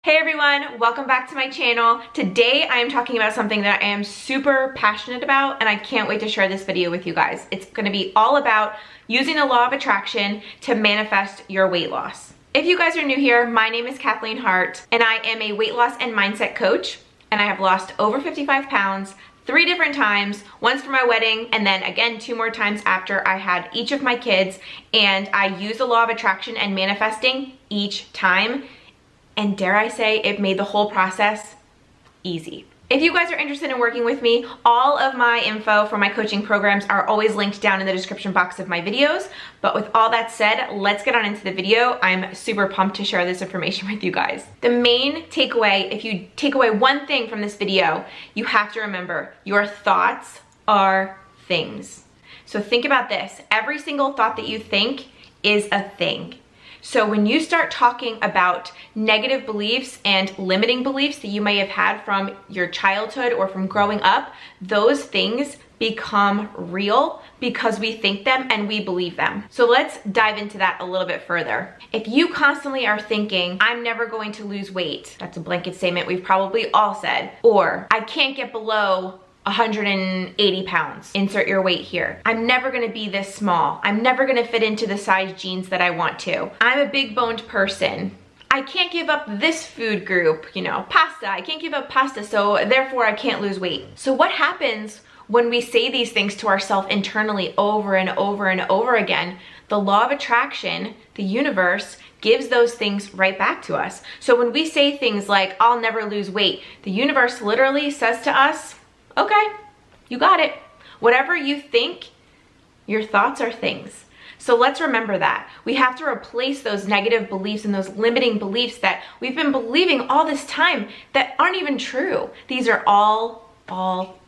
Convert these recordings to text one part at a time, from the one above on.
Hey everyone, welcome back to my channel. Today I am talking about something that I am super passionate about and I can't wait to share this video with you guys. It's gonna be all about using the law of attraction to manifest your weight loss. If you guys are new here, my name is Kathleen Hart and I am a weight loss and mindset coach, and I have lost over 55 pounds 3 different times, once for my wedding and then again 2 more times after I had each of my kids, and I use the law of attraction and manifesting each time. And dare I say, it made the whole process easy. If you guys are interested in working with me, all of my info for my coaching programs are always linked down in the description box of my videos. But with all that said, let's get on into the video. I'm super pumped to share this information with you guys. The main takeaway, if you take away one thing from this video, you have to remember your thoughts are things. So think about this. Every single thought that you think is a thing. So when you start talking about negative beliefs and limiting beliefs that you may have had from your childhood or from growing up, those things become real because we think them and we believe them. So let's dive into that a little bit further. If you constantly are thinking, I'm never going to lose weight, that's a blanket statement we've probably all said, or I can't get below 180 pounds, insert your weight here. I'm never gonna be this small. I'm never gonna fit into the size jeans that I want to. I'm a big boned person. I can't give up this food group, pasta. I can't give up pasta, so therefore I can't lose weight. So what happens when we say these things to ourselves internally over and over and over again? The law of attraction, the universe, gives those things right back to us. So when we say things like, I'll never lose weight, the universe literally says to us, okay, you got it. Whatever you think, your thoughts are things. So let's remember that. We have to replace those negative beliefs and those limiting beliefs that we've been believing all this time that aren't even true. These are all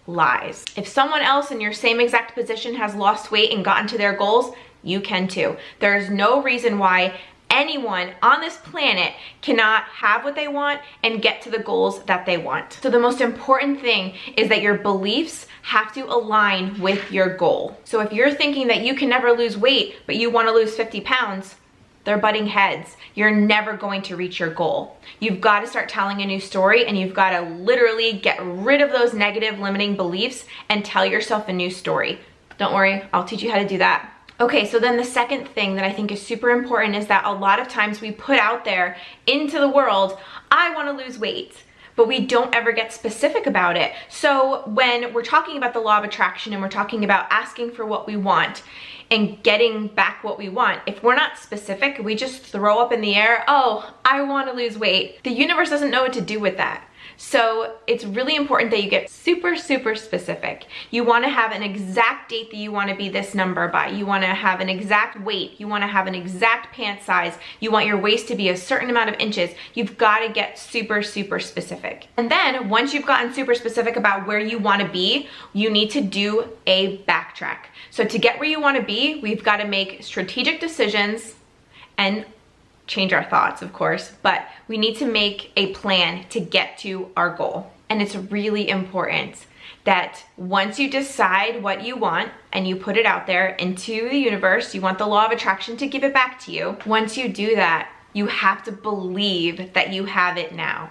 lies. If someone else in your same exact position has lost weight and gotten to their goals, you can too. There's no reason why anyone on this planet cannot have what they want and get to the goals that they want. So the most important thing is that your beliefs have to align with your goal. So if you're thinking that you can never lose weight, but you want to lose 50 pounds, they're butting heads. You're never going to reach your goal. You've got to start telling a new story, and you've got to literally get rid of those negative limiting beliefs and tell yourself a new story. Don't worry, I'll teach you how to do that. Okay, so then the second thing that I think is super important is that a lot of times we put out there into the world, I want to lose weight, but we don't ever get specific about it. So when we're talking about the law of attraction and we're talking about asking for what we want and getting back what we want, if we're not specific, we just throw up in the air, oh, I want to lose weight. The universe doesn't know what to do with that. So it's really important that you get super specific. You want to have an exact date that you want to be this number by. You want to have an exact weight. You want to have an exact pant size. You want your waist to be a certain amount of inches. You've got to get super specific. And then once you've gotten super specific about where you want to be, you need to do a backtrack. So to get where you want to be, we've got to make strategic decisions and change our thoughts, of course, but we need to make a plan to get to our goal. And it's really important that once you decide what you want and you put it out there into the universe, you want the law of attraction to give it back to you. Once you do that, you have to believe that you have it now.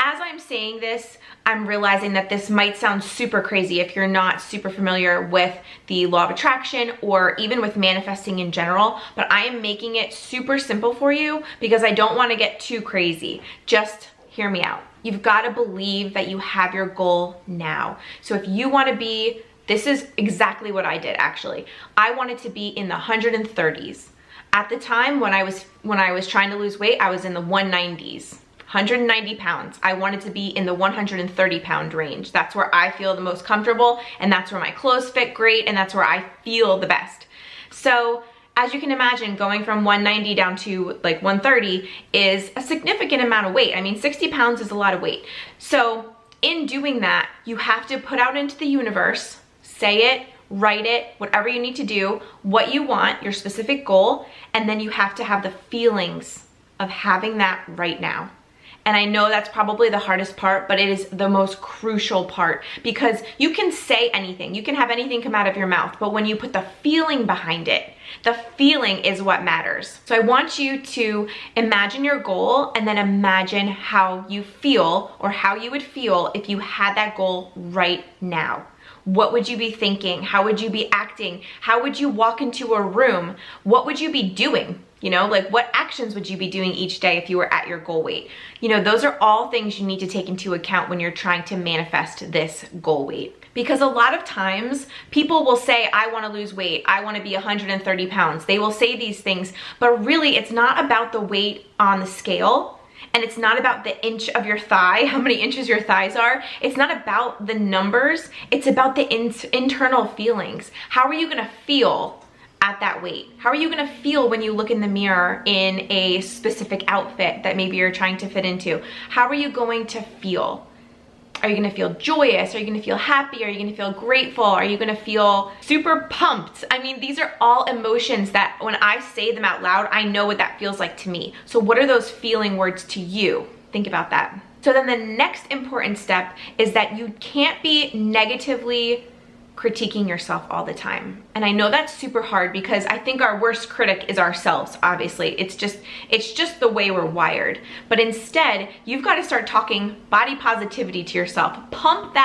As I'm saying this, I'm realizing that this might sound super crazy if you're not super familiar with the law of attraction or even with manifesting in general, but I am making it super simple for you because I don't want to get too crazy. Just hear me out. You've got to believe that you have your goal now. So if you want to be, this is exactly what I did actually. I wanted to be in the 130s. At the time when I was trying to lose weight, I was in the 190s. 190 pounds. I wanted to be in the 130 pound range. That's where I feel the most comfortable, and that's where my clothes fit great, and that's where I feel the best. So as you can imagine, going from 190 down to like 130 is a significant amount of weight. I mean, 60 pounds is a lot of weight. So in doing that, you have to put out into the universe, say it, write it, whatever you need to do, what you want, your specific goal, and then you have to have the feelings of having that right now. And I know that's probably the hardest part, but it is the most crucial part, because you can say anything, you can have anything come out of your mouth, but when you put the feeling behind it, the feeling is what matters. So I want you to imagine your goal and then imagine how you feel, or how you would feel if you had that goal right now. What would you be thinking? How would you be acting? How would you walk into a room? What would you be doing? You know, like what actions would you be doing each day if you were at your goal weight? You know, those are all things you need to take into account when you're trying to manifest this goal weight. Because a lot of times people will say, I want to lose weight, I want to be 130 pounds. They will say these things, but really it's not about the weight on the scale. And it's not about the inch of your thigh, how many inches your thighs are. It's not about the numbers. It's about the internal feelings. How are you gonna feel at that weight? How are you gonna feel when you look in the mirror in a specific outfit that maybe you're trying to fit into? How are you going to feel? Are you gonna feel joyous? Are you gonna feel happy? Are you gonna feel grateful? Are you gonna feel super pumped? I mean, these are all emotions that when I say them out loud, I know what that feels like to me. So what are those feeling words to you? Think about that. So then the next important step is that you can't be negatively critiquing yourself all the time. And I know that's super hard because I think our worst critic is ourselves, obviously. It's just the way we're wired. But instead, you've got to start talking body positivity to yourself. Pump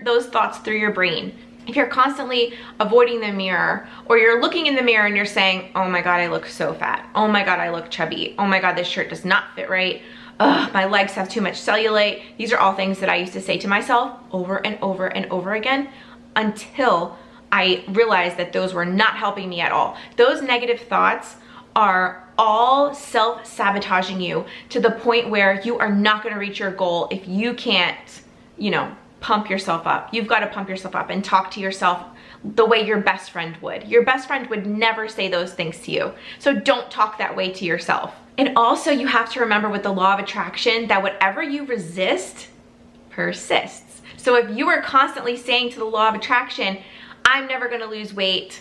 those thoughts through your brain. If you're constantly avoiding the mirror, or you're looking in the mirror and you're saying, oh my God, I look so fat. Oh my God, I look chubby. Oh my God, this shirt does not fit right. Ugh, my legs have too much cellulite. These are all things that I used to say to myself over and over and over again, until I realized that those were not helping me at all. Those negative thoughts are all self-sabotaging you to the point where you are not gonna reach your goal if you can't, you know, pump yourself up. You've got to pump yourself up and talk to yourself the way your best friend would. Your best friend would never say those things to you. So don't talk that way to yourself. And also you have to remember with the law of attraction that whatever you resist persists. So if you are constantly saying to the law of attraction, I'm never gonna lose weight,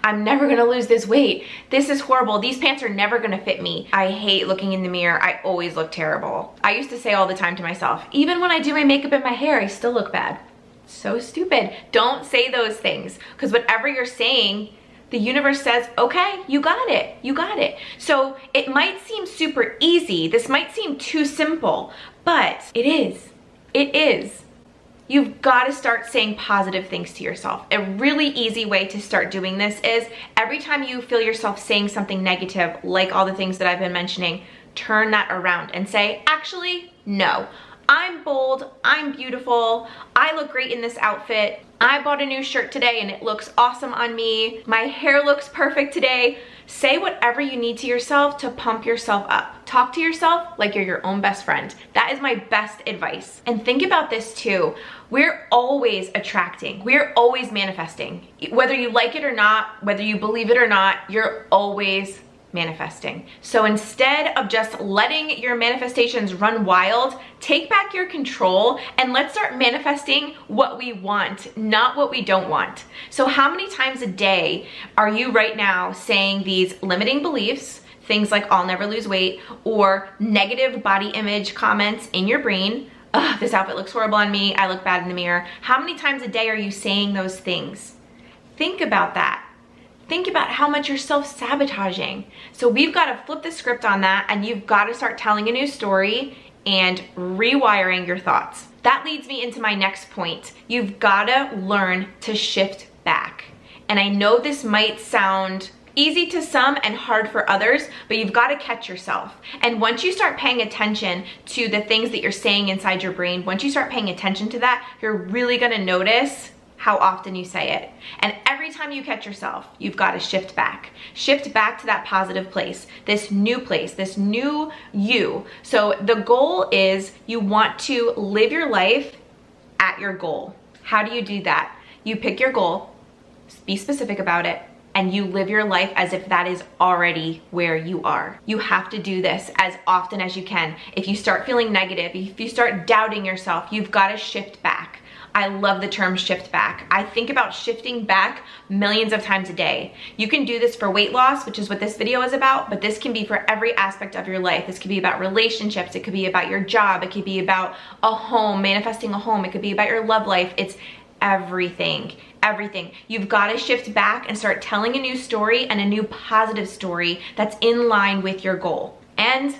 I'm never gonna lose this weight, this is horrible, these pants are never gonna fit me, I hate looking in the mirror, I always look terrible. I used to say all the time to myself, even when I do my makeup and my hair, I still look bad. So stupid. Don't say those things, because whatever you're saying, the universe says, okay, you got it, you got it. So it might seem super easy, this might seem too simple, but it is. It is. You've got to start saying positive things to yourself. A really easy way to start doing this is every time you feel yourself saying something negative, like all the things that I've been mentioning, turn that around and say, actually, no. I'm bold, I'm beautiful, I look great in this outfit, I bought a new shirt today and it looks awesome on me, my hair looks perfect today. Say whatever you need to yourself to pump yourself up. Talk to yourself like you're your own best friend. That is my best advice. And think about this too. We're always attracting. We're always manifesting. Whether you like it or not, whether you believe it or not, you're always manifesting. So instead of just letting your manifestations run wild, take back your control and let's start manifesting what we want, not what we don't want. So how many times a day are you right now saying these limiting beliefs, things like I'll never lose weight, or negative body image comments in your brain? Ugh, this outfit looks horrible on me, I look bad in the mirror. How many times a day are you saying those things? Think about that. Think about how much you're self-sabotaging. So we've got to flip the script on that, and you've got to start telling a new story and rewiring your thoughts. That leads me into my next point. You've got to learn to shift back. And I know this might sound easy to some and hard for others, but you've got to catch yourself. And once you start paying attention to the things that you're saying inside your brain, once you start paying attention to that, you're really going to notice how often you say it. And every time you catch yourself, you've got to shift back. Shift back to that positive place, this new you. So the goal is you want to live your life at your goal. How do you do that? You pick your goal, be specific about it, and you live your life as if that is already where you are. You have to do this as often as you can. If you start feeling negative, if you start doubting yourself, you've got to shift back. I love the term shift back. I think about shifting back millions of times a day. You can do this for weight loss, which is what this video is about, but this can be for every aspect of your life. This could be about relationships. It could be about your job. It could be about a home, manifesting a home. It could be about your love life. It's everything. You've got to shift back and start telling a new story, and a new positive story that's in line with your goal. And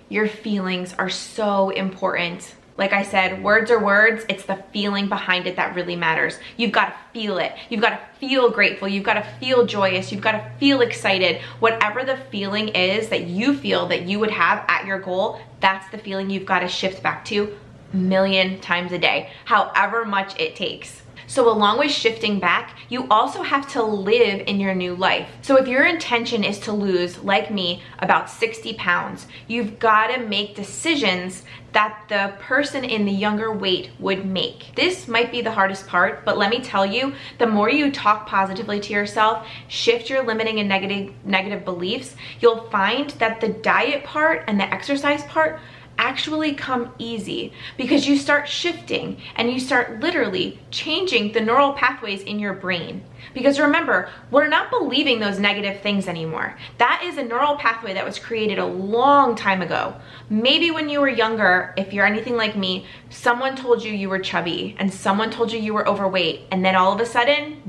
your feelings are so important. Like I said, words are words. It's the feeling behind it that really matters. You've got to feel it. You've got to feel grateful. You've got to feel joyous. You've got to feel excited. Whatever the feeling is that you feel that you would have at your goal, that's the feeling you've got to shift back to a million times a day, however much it takes. So along with shifting back, you also have to live in your new life. So if your intention is to lose, like me, about 60 pounds, you've got to make decisions that the person in the younger weight would make. This might be the hardest part, but let me tell you, the more you talk positively to yourself, shift your limiting and negative beliefs, you'll find that the diet part and the exercise part actually come easy, because you start shifting and you start literally changing the neural pathways in your brain. Because remember, we're not believing those negative things anymore. That is a neural pathway that was created a long time ago. Maybe when you were younger, if you're anything like me, someone told you you were chubby and someone told you you were overweight, and then all of a sudden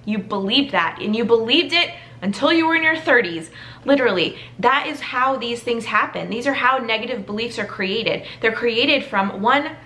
you believed that, and you believed it until you were in your 30s. Literally, that is how these things happen. These are how negative beliefs are created. They're created from one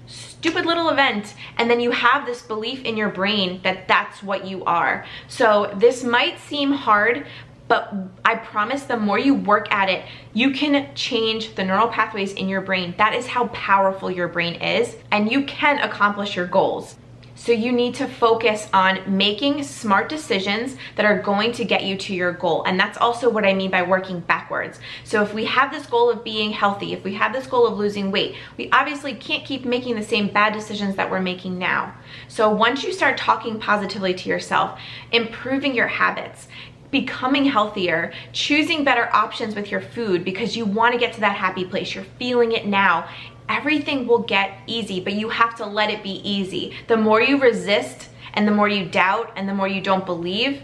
stupid little event, and then you have this belief in your brain that that's what you are. So this might seem hard, but I promise the more you work at it, you can change the neural pathways in your brain. That is how powerful your brain is, and you can accomplish your goals. So you need to focus on making smart decisions that are going to get you to your goal. And that's also what I mean by working backwards. So if we have this goal of being healthy, if we have this goal of losing weight, we obviously can't keep making the same bad decisions that we're making now. So once you start talking positively to yourself, improving your habits, becoming healthier, choosing better options with your food because you want to get to that happy place, you're feeling it now, everything will get easy, but you have to let it be easy. The more you resist and the more you doubt and the more you don't believe,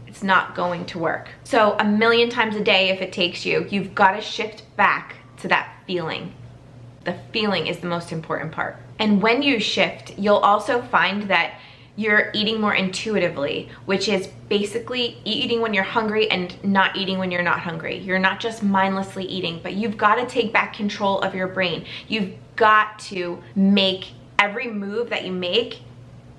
it's not going to work. So a million times a day, if it takes you, you've got to shift back to that feeling. The feeling is the most important part. And when you shift, you'll also find that you're eating more intuitively, which is basically eating when you're hungry and not eating when you're not hungry. You're not just mindlessly eating, but you've got to take back control of your brain. You've got to make every move that you make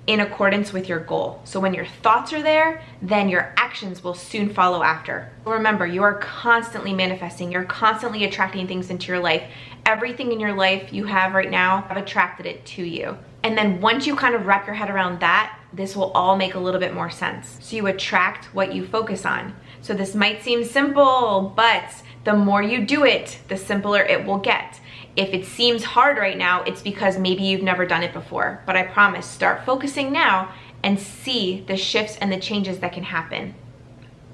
in accordance with your goal. So when your thoughts are there, then your actions will soon follow after. Remember, you are constantly manifesting. You're constantly attracting things into your life. Everything in your life you have right now, have attracted it to you. And then once you kind of wrap your head around that, this will all make a little bit more sense. So you attract what you focus on. So this might seem simple, but the more you do it, the simpler it will get. If it seems hard right now, it's because maybe you've never done it before. But I promise, start focusing now and see the shifts and the changes that can happen.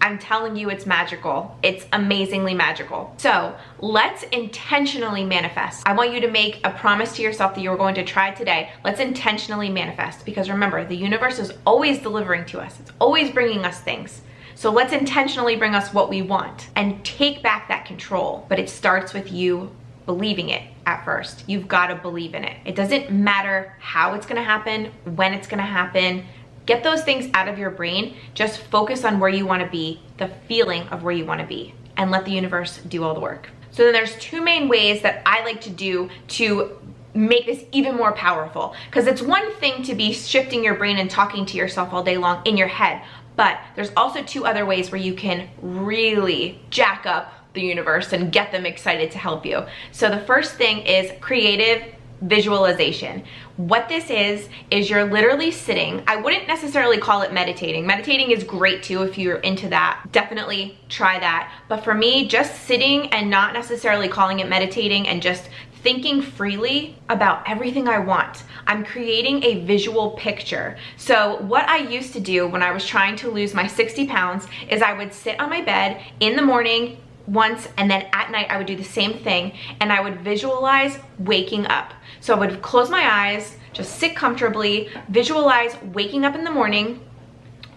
I'm telling you, it's magical. It's amazingly magical. So let's intentionally manifest. I want you to make a promise to yourself that you're going to try today. Let's intentionally manifest, because remember, the universe is always delivering to us. It's always bringing us things. So let's intentionally bring us what we want and take back that control. But it starts with you believing it at first. You've got to believe in it. It doesn't matter how it's going to happen, when it's going to happen. Get those things out of your brain. Just focus on where you want to be, the feeling of where you want to be, and let the universe do all the work. So then there's two main ways that I like to do to make this even more powerful, because it's one thing to be shifting your brain and talking to yourself all day long in your head, but there's also two other ways where you can really jack up the universe and get them excited to help you. So the first thing is creative visualization. What this is you're literally sitting. I wouldn't necessarily call it meditating. Meditating is great too if you're into that. Definitely try that. But for me, just sitting and not necessarily calling it meditating and just thinking freely about everything I want. I'm creating a visual picture. So what I used to do when I was trying to lose my 60 pounds is I would sit on my bed in the morning, once, and then at night I would do the same thing, and I would visualize waking up. So I would close my eyes, just sit comfortably, visualize waking up in the morning,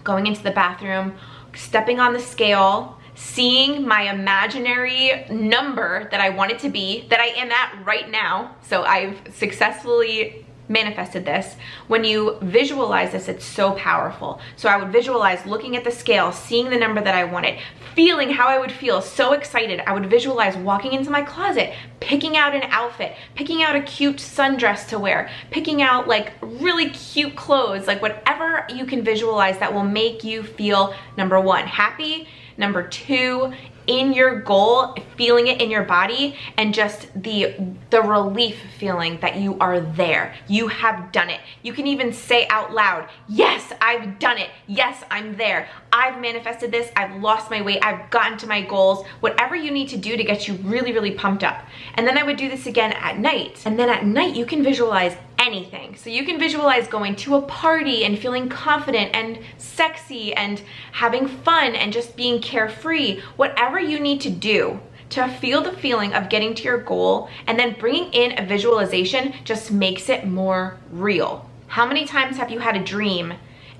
going into the bathroom, stepping on the scale, seeing my imaginary number that I want it to be, that I am at right now. So I've successfully manifested this. When you visualize this, it's so powerful. So I would visualize looking at the scale, seeing the number that I wanted, feeling how I would feel, so excited. I would visualize walking into my closet, picking out an outfit, picking out a cute sundress to wear, picking out like really cute clothes, like whatever you can visualize that will make you feel, number one, happy, number two, in your goal, feeling it in your body, and just the relief feeling that you are there. You have done it. You can even say out loud, yes, I've done it. Yes, I'm there. I've manifested this. I've lost my weight. I've gotten to my goals. Whatever you need to do to get you really, really pumped up. And then I would do this again at night. And then at night, you can visualize anything. So you can visualize going to a party and feeling confident and sexy and having fun and just being carefree. Whatever you need to do to feel the feeling of getting to your goal, and then bringing in a visualization just makes it more real. How many times have you had a dream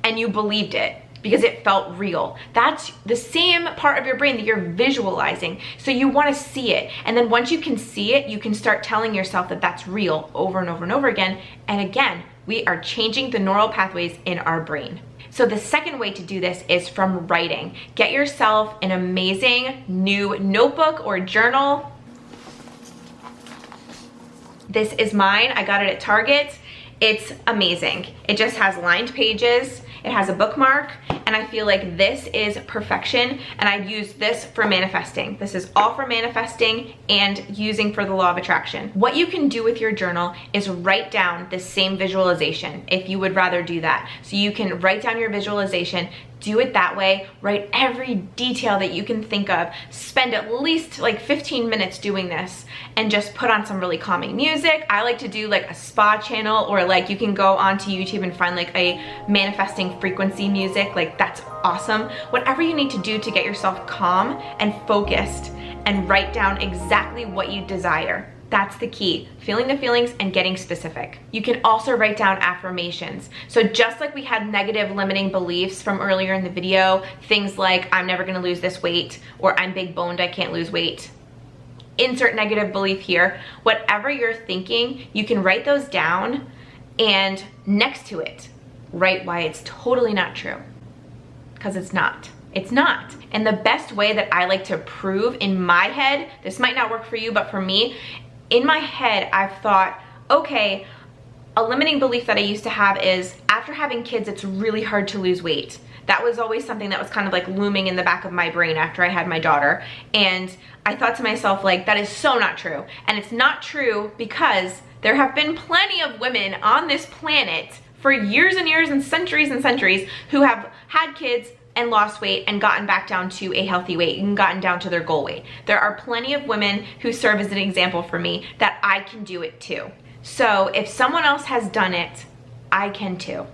and you believed it because it felt real? That's the same part of your brain that you're visualizing. So you want to see it. And then once you can see it, you can start telling yourself that that's real over and over and over again. And again, we are changing the neural pathways in our brain. So the second way to do this is from writing. Get yourself an amazing new notebook or journal. This is mine. I got it at Target. It's amazing. It just has lined pages. It has a bookmark, and I feel like this is perfection, and I use this for manifesting. This is all for manifesting and using for the law of attraction. What you can do with your journal is write down the same visualization if you would rather do that. So you can write down your visualization, do it that way, write every detail that you can think of, spend at least like 15 minutes doing this, and just put on some really calming music. I like to do like a spa channel, or like you can go onto YouTube and find like a manifesting frequency music, like that's awesome. Whatever you need to do to get yourself calm and focused and write down exactly what you desire. That's the key, feeling the feelings and getting specific. You can also write down affirmations. So just like we had negative limiting beliefs from earlier in the video, things like I'm never gonna lose this weight, or I'm big boned, I can't lose weight. Insert negative belief here. Whatever you're thinking, you can write those down, and next to it, write why it's totally not true. Because it's not. It's not. And the best way that I like to prove in my head, this might not work for you, but for me, in my head, I've thought, okay, a limiting belief that I used to have is after having kids, it's really hard to lose weight. That was always something that was kind of like looming in the back of my brain after I had my daughter. And I thought to myself, like, that is so not true. And it's not true because there have been plenty of women on this planet for years and years and centuries who have had kids and lost weight and gotten back down to a healthy weight and gotten down to their goal weight. There are plenty of women who serve as an example for me that I can do it too. So if someone else has done it, I can too.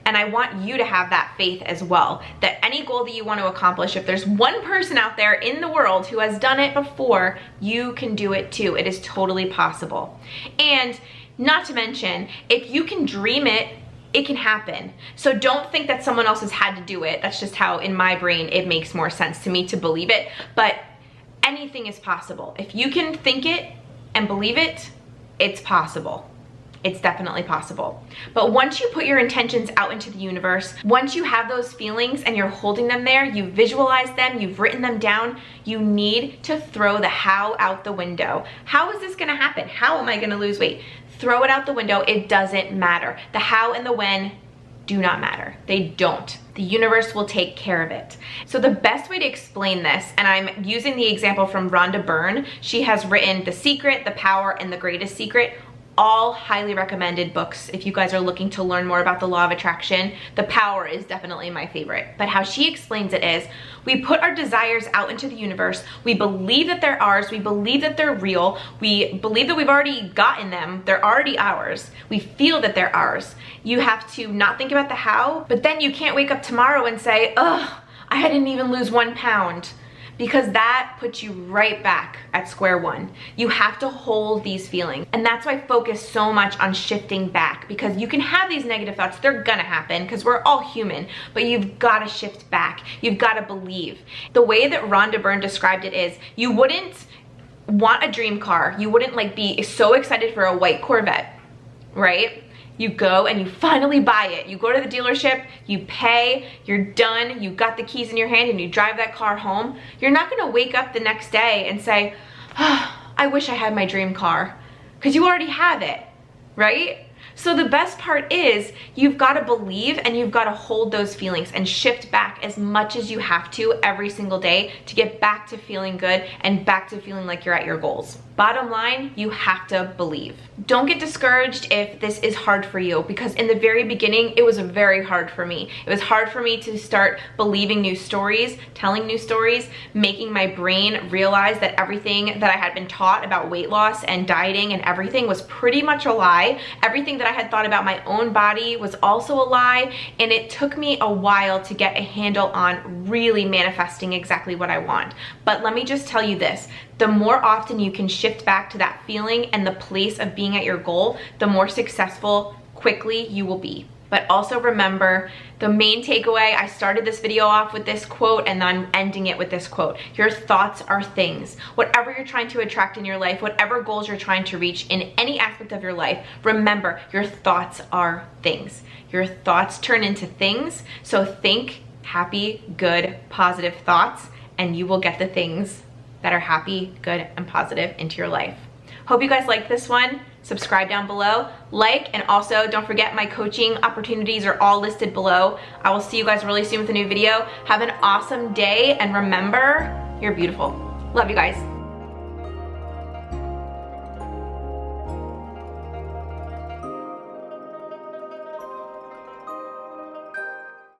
And I want you to have that faith as well, that any goal that you want to accomplish, if there's one person out there in the world who has done it before, you can do it too. It is totally possible. And not to mention, if you can dream it, it can happen. So don't think that someone else has had to do it. That's just how in my brain it makes more sense to me to believe it. But anything is possible. If you can think it and believe it, it's possible. It's definitely possible. But once you put your intentions out into the universe, once you have those feelings and you're holding them there, you visualize them, you've written them down, you need to throw the how out the window. How is this gonna happen? How am I gonna lose weight? Throw it out the window. It doesn't matter. The how and the when do not matter. They don't. The universe will take care of it. So the best way to explain this, and I'm using the example from Rhonda Byrne, she has written The Secret, The Power, and The Greatest Secret. All highly recommended books if you guys are looking to learn more about the law of attraction. The Power is definitely my favorite. But how she explains it is, we put our desires out into the universe, we believe that they're ours, we believe that they're real, we believe that we've already gotten them, they're already ours, we feel that they're ours. You have to not think about the how, but then you can't wake up tomorrow and say, ugh, I didn't even lose 1 pound. because that puts you right back at square one. You have to hold these feelings. And that's why I focus so much on shifting back, because you can have these negative thoughts. They're gonna happen because we're all human, but you've got to shift back. You've got to believe. The way that Rhonda Byrne described it is, you wouldn't want a dream car. You wouldn't like be so excited for a white Corvette, right? You go and you finally buy it. You go to the dealership, you pay, you're done, you got the keys in your hand and you drive that car home. You're not gonna wake up the next day and say, oh, I wish I had my dream car, because you already have it, right? So the best part is you've got to believe and you've got to hold those feelings and shift back as much as you have to every single day to get back to feeling good and back to feeling like you're at your goals. Bottom line, you have to believe. Don't get discouraged if this is hard for you, because in the very beginning, it was very hard for me. It was hard for me to start believing new stories, telling new stories, making my brain realize that everything that I had been taught about weight loss and dieting and everything was pretty much a lie. Everything that I had thought about my own body was also a lie, and it took me a while to get a handle on really manifesting exactly what I want. But let me just tell you this, the more often you can shift back to that feeling and the place of being at your goal, the more successful quickly you will be. But also remember, the main takeaway, I started this video off with this quote and I'm ending it with this quote. Your thoughts are things. Whatever you're trying to attract in your life, whatever goals you're trying to reach in any aspect of your life, remember, your thoughts are things. Your thoughts turn into things. So think happy, good, positive thoughts, and you will get the things that are happy, good, and positive into your life. Hope you guys like this one. Subscribe down below, like, and also don't forget my coaching opportunities are all listed below. I will see you guys really soon with a new video. Have an awesome day, and remember, you're beautiful. Love you guys.